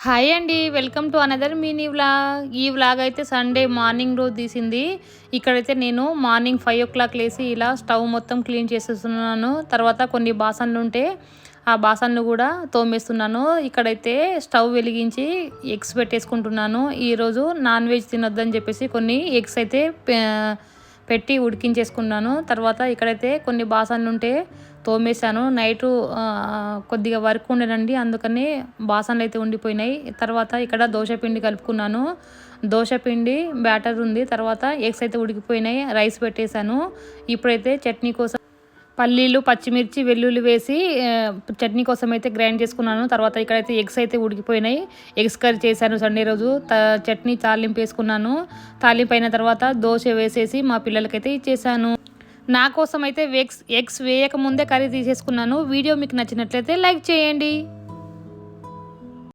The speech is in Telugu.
హాయ్ అండి. Welcome to another mini vlog. ఈ వ్లాగ్ అయితే సండే మార్నింగ్ రోజు తీసింది. ఇక్కడైతే నేను మార్నింగ్ 5 లేసి ఇలా స్టవ్ మొత్తం క్లీన్ చేసేస్తున్నాను. తర్వాత కొన్ని బాసన్లు ఉంటే ఆ బాసన్లు కూడా తోమేస్తున్నాను. ఇక్కడైతే స్టవ్ వెలిగించి ఎగ్స్ పెట్టేసుకుంటున్నాను. ఈరోజు నాన్ వెజ్ తినొద్దని చెప్పేసి కొన్ని ఎగ్స్ అయితే పెట్టి ఉడికించేసుకున్నాను. తర్వాత ఇక్కడైతే కొన్ని బాసన్లు ఉంటే తోమేశాను. నైటు కొద్దిగా వర్క్ ఉండేనండి, అందుకని బాసన్లు అయితే ఉండిపోయినాయి. తర్వాత ఇక్కడ దోశ పిండి కలుపుకున్నాను. దోశ పిండి బ్యాటర్ ఉంది. తర్వాత ఎగ్స్ అయితే ఉడికిపోయినాయి. రైస్ పెట్టేశాను. ఇప్పుడైతే చట్నీ కోసం పల్లీలు, పచ్చిమిర్చి, వెల్లుల్లి వేసి చట్నీ కోసం అయితే గ్రైండ్ చేసుకున్నాను. తర్వాత ఇక్కడైతే ఎగ్స్ అయితే ఉడికిపోయినాయి. ఎగ్స్ కర్రీ చేశాను సండే రోజు. చట్నీ తాలింపు వేసుకున్నాను. తాలింపు అయిన తర్వాత దోశ వేసేసి మా పిల్లలకైతే ఇచ్చేసాను. నా కోసం అయితే ఎగ్స్ వేయక ముందే కర్రీ తీసేసుకున్నాను. వీడియో మీకు నచ్చినట్లయితే లైక్ చేయండి.